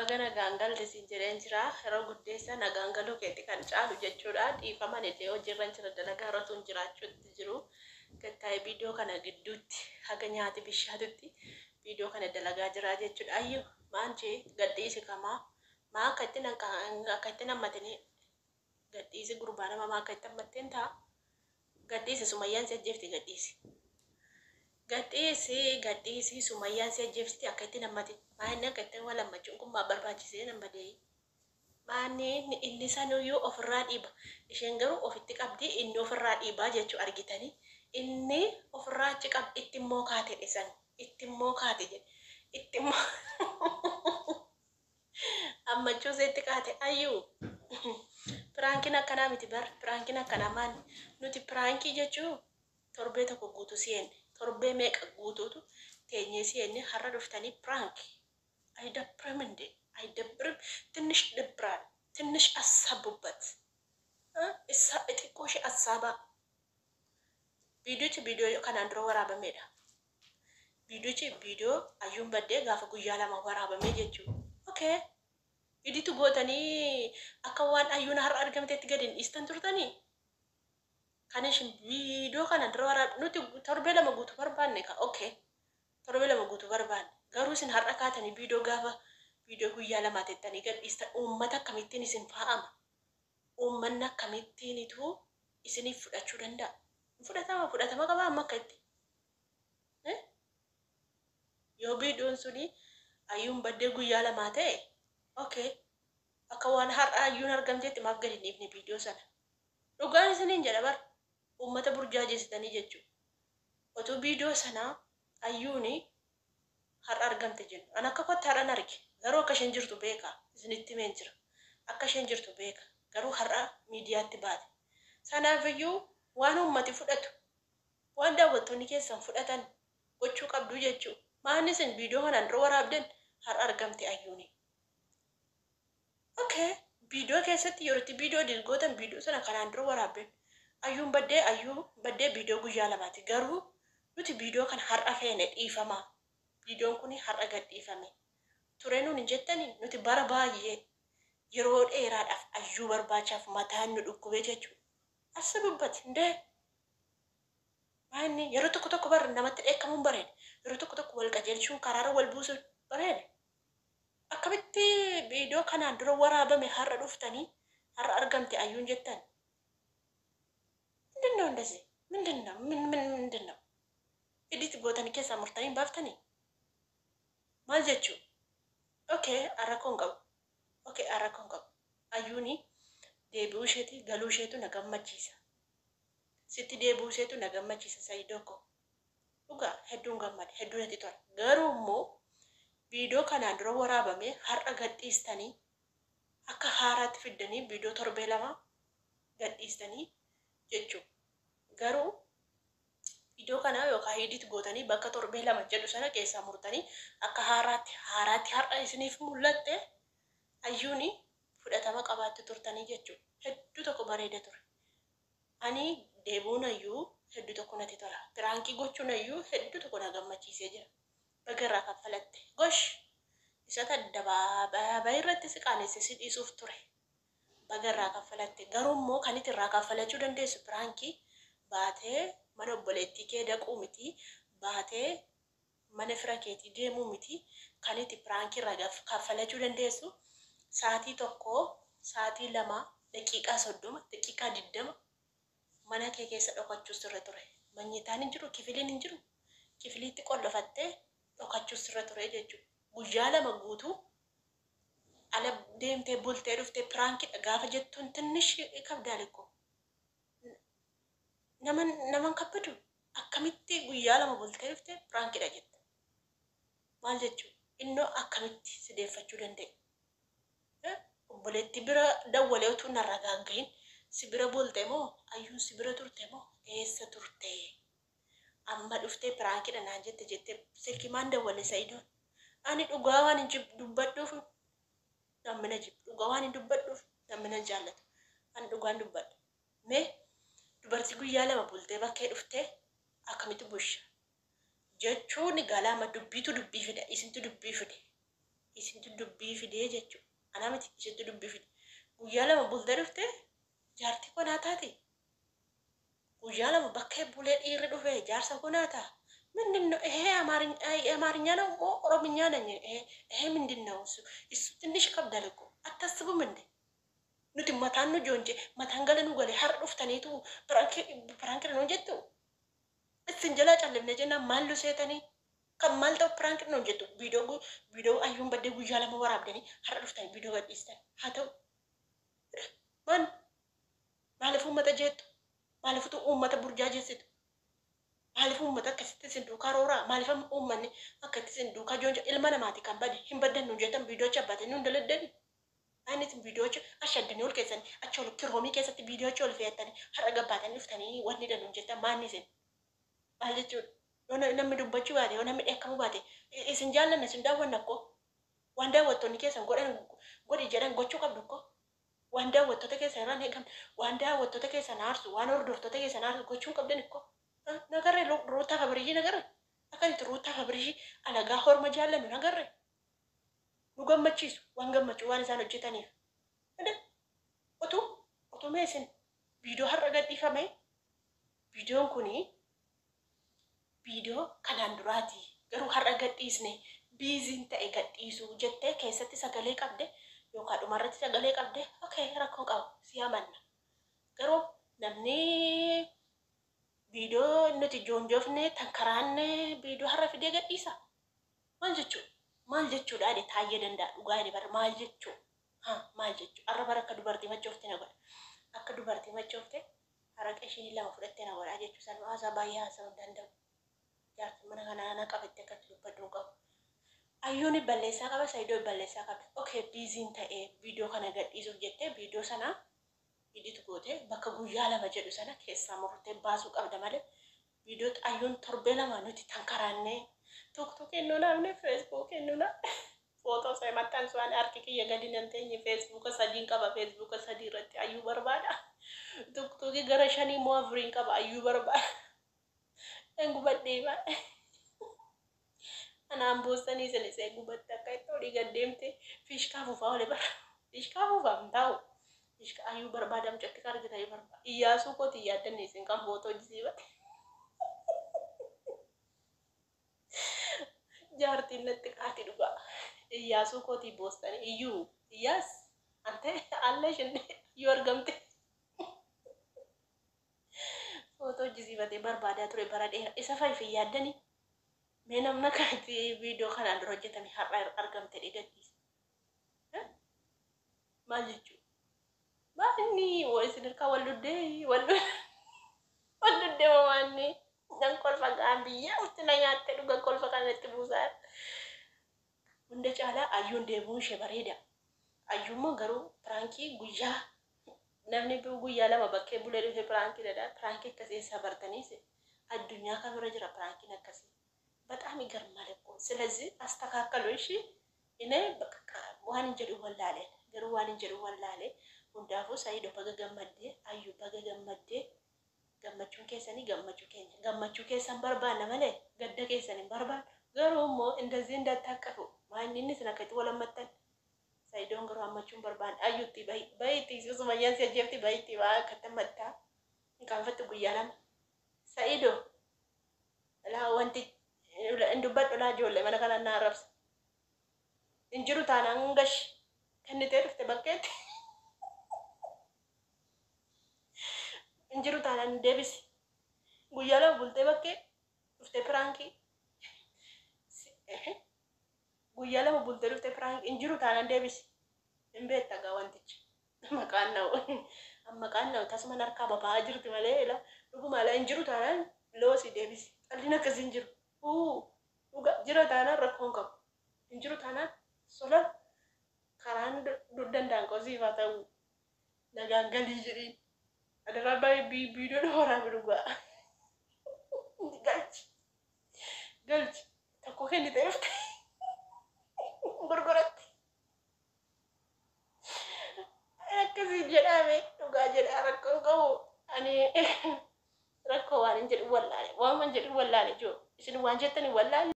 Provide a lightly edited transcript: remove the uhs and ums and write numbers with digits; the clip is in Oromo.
baga nagaan galte siin jedheen jira. Yeroo guddeessa nagaan galuu keetti kan caalu jechuudha. Dhiifaman illee hojiirra jira dalagaa irratti hin jiraachuutti jiru. Gattaa'ee viidiyoo kana gidduutti haga nyaati bishaatutti viidiyoo kana dalagaa jira jechuudha. Ayyuu maanchi gadhiisi kamaa maa akka itti nammatanii gadhiisi gurbaa nama maa akka itti nammatteen ta'a. Gadhiisi Sumayyaan si ajjeefti gadhiisi. Gadhiisi Sumayyaan si ajjeefti akka itti nammati. Maanni akka itti wal hammachuun kun maa barbaachisee nammadee. Maanni inni sanuyyuu ofirraa dhiiba. Isheen garuu ofitti qabdi inni ofirraa dhiibaa jechuu argitanii. Inni ofirraa achi qabdi itti immoo kaate dhisan. Itti immoo kaate jedhe. Itti immoo hammachuu seetti kaate ayyuu. Piraankiin akkanaa miti bar. Piraankiin akkanaa maali? Nuti piraankii jechuun torbee tokko guutuu seenne. Torbee meeqa guutuutu teenyee seenne har'a dhuftanii piraankii. አይደብርም እንዴ? አይደብርም? ትንሽ ደብራል። ትንሽ አሳቡበት። ጥቆሽ አሳባ ቪዲዮ ከናን ድሮ ወራበሜዳ ቪዲዮ አዩን በዴ ጋፈ ጉያ ለማ ወራበሜ ጀቹ ኦኬ ኢዲቱ ጎተኒ አከዋን አዩን ሀር አርገምቴት ገድን ኢስተን ቱርተኒ ካነሽን ቪዲዮ ከናን ድሮ ወራ ኑቲ ተርቤ ለመጉቱ በርባን ነካ ኦኬ ተርቤ ለመጉቱ በርባን garuusin har'a kaatanii viidiyoo guyyaa lamaa teettanii gadhiista uummata akkamittiin isin fa'ama uummanni akkamittiinitu isiniif fudhachuu danda'a fudhatama qaba amma akka itti yoo viidiyoon suni ayyuun baddee guyyaa lamaa ta'e okay akka waan har'a ayyuun argamteetti maaf gadi dhiifne viidiyoo sana dhugaan isiniin jedha bar uummata burjaajeessitanii jechuudha otuu viidiyoo sanaa ayyuuni har argamte jennu an akka kotti har'an arge garuu akka isheen jirtu beeka isinitti himeen jira akka isheen jirtu beeka garuu har'a miidiyaatti baate sanaafiyyuu waan uummati fudhatu waan daawwattoonni keessan fudhatan gochuu qabdu jechuu maanni isin viidiyoo kanaan dura waraabdan har'a argamte ayyuuni okay viidiyoo keessatti yerootti viidiyoo dilgootan viidiyoo sana kanaan dura waraabdan ayyuun baddee viidiyoo guyyaa lamaati garuu nuti viidiyoo kan har'a feene dhiifamaa viidiyoon kun har'a gadhiifame ture nuun jettanii nuti bara baay'ee yeroo dheeraadhaaf ayyuu barbaachaaf mataan nu dhukkubee jechuudha. Asababbat indee maanni yeroo tokko bar namatti dheekkamuun bareeda yeroo tokko wal qajeelchuun karaara wal buusuun bareeda. Akkamitti viidiyoo kanaan dura waraabame har'a dhuftanii har'a argamte ayyuun jettan. Mindinoo ndasi mindinoo iditti gootanii keessaa murtanii baaftanii. Maal jechuun okay arrakoon qabu ayyuuni deebi'uu isheeti galuu isheetu na gammachiisa sitti deebi'uu isheetu na gammachiisa sayidoko dhugaa hedduun gammade hedduun itti tola garuu immoo viidiyoo kanaan dura waraabame har'a gadhiistanii akka haaraatti fiddanii viidiyoo torbee lama gadhiistanii jechuun garuu viidiyoo kana yookaan hidhiitti gootanii bakka torbee lama jedhu sana keessaa murtanii akka haaraatti har'a isiniif mul'atte ayyuuni fudhatama qabaatti turtanii jechuudha. Hedduu tokko bareeda ture. Ani deebuun ayyuu hedduu tokko natti tola. Piraankii gochuun ayyuu hedduu tokko na gammachiisee jira. Bagarraa kaffalatte. Gosh! Isa dabaabaa irratti si qaanessi si dhiisuuf ture. Bagarraa kaffalatte. Garuu immoo kan itti irraa kaffalachuu dandeessu piraankii baatee mana obboleettii kee dhaquu miti baatee mana fira keetii deemuu miti kan itti piraankii irraa kaffalachuu dandeessu sa'aatii tokko sa'aatii lama daqiiqaa 30 daqiiqaa 20 mana kee keessa dhokachuus irra ture manyitaan hin jiru kifiliin hin jiru kifiliitti qollofattee dhokachuus irra ture jechuudha guyyaa lama guutuu ala deemtee bultee dhuftee piraankii gaafa jettuun tinnish kabdaalikko naman kabbadu akkamitti guyyaa lama bultee dhufte piraankiidha jette maal jechuun innoo akkamitti sideeffachuu danda'e obboleetti bira dawwalee utuu narraa gaaggahin si bira bulte moo ayyuun si bira turte moo eessa turte amma dhuftee piraankiidha naan jette silkii maan dawwale sa'idoon ani dhugaa waan hin dubbadhuuf nammina dhugaa waan hin dubbadhuuf nammina jaallatu ani dhugaan dubbadhu mee dubartii guyyaa lama bultee bakkee dhuftee akkamitti busha jechuun galaama dubbiitu dubbii fide isintu dubbii fide isintu dubbii fidee jechuudha. Anaa miti isintu dubbii fide. Guyyaa lama bultee dhufte jaartii konaa taate. Guyyaa lama bakka bulee dhiirri dhufe jaarsa konaa taa. ምንድን ነው ይሄ? አማርኛ ነው ኦሮምኛ ነኝ። ይሄ ምንድን ነው? እሱ ትንሽ ከብዳል እኮ አታስቡም እንዴ? ኑቲ መታን ነው ጆንጄ መታን ገለኑ ገለ ሀር ዱፍተኔቱ ፕራንክ ነው ጀቱ እስን ጀላ ጫለምነ ጀና ማሉ ሴተኒ ከማልተው ፕራንክ ነው ጀቱ ቪዲዮ አዩን በደ ጉያ ለመወራብደኒ ሀር ዱፍተኒ ቪዲዮ ገዲስተን ሀተው ማን ማለፉ መተጀቱ ማለፉቱ ኡመተ ቡርጃጀስት ማለፉ መተ ከስተ ሲንዱካ ሮራ ማለፈ ኡመኒ አከት ሲንዱካ ጆንጄ ኢልማ ነማቲ ካምባዲ ሂምበደን ነው ጀተን ቪዲዮ ቻባተኒ እንደለደኒ አይነት ቪዲዮዎች አሸደኒ ወል ከሰን አቾል ክሮሚ ከሰት ቪዲዮዎች ወል ፈያተኒ ሀረገባተኒ ፍተኒ ወኒ ደኑ ጀተ ማንይዘን ማለት ሆነ ነምዱባችሁ ባቴ ሆነ ምደከሙ ባቴ እስንጃለነ ስንዳወነኮ ዋንዳ ወጥቶኒ ከሰን ጎዲ ጀረን ጎቹ ቀብዱኮ ዋንዳ ወጥቶ ከሰን ራን ሄገም ዋንዳ ወጥቶ ከሰን አርሱ ዋን ኦርዶርቶ ከሰን አርሱ ጎቹን ቀብደን እኮ ነገር ሩታ ፈብሪጂ ነገር አከንት ሩታ ፈብሪጂ አለጋ ሆርመ ጃለኑ ነገር Gammachiisu waan gammachuu waan isaan hojjetaniif. Otoo meesin viidiyoo har'a gadhiifame viidiyoon kuni viidiyoo kanaan duraati. Garuu har'a gadhiisne biiziin ta'e gadhiisuu jettee keessatti sagalee qabde yookaan dhumarratti sagalee qabde okay rakkoon qabu si amanna. Garuu namni viidiyoo nuti joonjoofne tankaraanne viidiyoo har'a fidee gadhiisa. Maal jechuudha ade taayee danda'a dhugaa ade bara maal jechuu maal jechuu arra bara akka dubartii machoofte na godha akka dubartii machoofte haraq ishii lama fudhatte na godha jechuu san haasaa baay'ee haasa'uu danda'u jaartii mana kana na qabatte akka dubbaduu qabu ayyuuni balleessaa qaba saayidoo balleessaa qaba okay biiziin ta'ee viidiyoo kana gadhiisuuf jettee viidiyoo sana iditu goote bakka guyyaa lama jedhu sana keessaa murtee baasuu qabda malee viidiyoo ayyuun torbee lama nuti tankaraannee TikTok enuna ne Facebook enuna foto saya matan suan artikel ya gadi nanti Facebook sadin kaba Facebook sadi rati ayu barbada TikTok gara shani mo bring kaba ayu barbada engu badde ba ana ambosani sene se engu batta kai to diga demte fish ka fu fa ole bar fish ka fu fa mtau fish ka ayu barbada mchatti kar gita ayu barbada iya su ko ti yadan ne sen kan foto jisiba jaartiin natti qaati dhugaa iyyaasuu kootii boostan iyyuu iyyaas ante alle shinne yoo argamte footoo jisiifatee barbaadaa ture bara dheeraa isa fayyifii yaaddanii mee namna kanatti viidiyoo kanaan dura hojjetame har'a argamte gadhiise maal jechuu maanni isin hirkaa walluddee mamaanni dan kolfa gambiyya utina nyaate dhuga kolfa kanatti buusaa hunda caalaa ayyuun deemuun ishee bareeda ayyuummoo garuu piraankii guyyaa namni guyyaa lama bakkee bulee dhufe piraankii dada piraankii akkasii sabartaniis addunyaa kamira jira pirankiin akkasii በጣም ይገርማል እኮ ስለዚህ አስተካከሉ እሺ እኔ በቃ ዋን እንጀዱ ወላለ ገሩ ዋን እንጀዱ ወላለ ሁንዳፉ ሳይዶ በገገመዴ አዩ በገገመዴ gammachuu keessanii gammachuu keessan barbaanna malee gadda keessanii barbaanna garuu immoo እንደዚህ እንዳታቀፉ ማንንም ስነከቱ ወለመተን ሳይዶን garuu ammachuun barbaanna ayyutti bayti susumayyan siajefti bayti waa katamatta kanfatti guyyaanam saido la wanti indubadhu la jolle mana kana na arabs injiru taanaan gash kannitee dhufte bakkeetti injiru taanaan deebisi guyyaa lama bultee bakkee dhufte pirankii guyyaa lama bultee dhufte pirankii injiru taanaan deebisi hin beekta gaa wantichi maqaan na'u tasuma harkaa babaa jirti malee dhuguma la injiru taanaan loosi deebisi dhalli akkasii hin jiru dhuga jira taanaan rakkoon qabu injiru taanaan sola karaan danda'an qosiifaa ta'u nagaan galii jedhiin ada bayi video orang berdua galch takut kan di tef bergerak kasih jadi ame juga jadi rakon kau ani rakon jadi walale wan jadi walale jo sini wanjet ni walale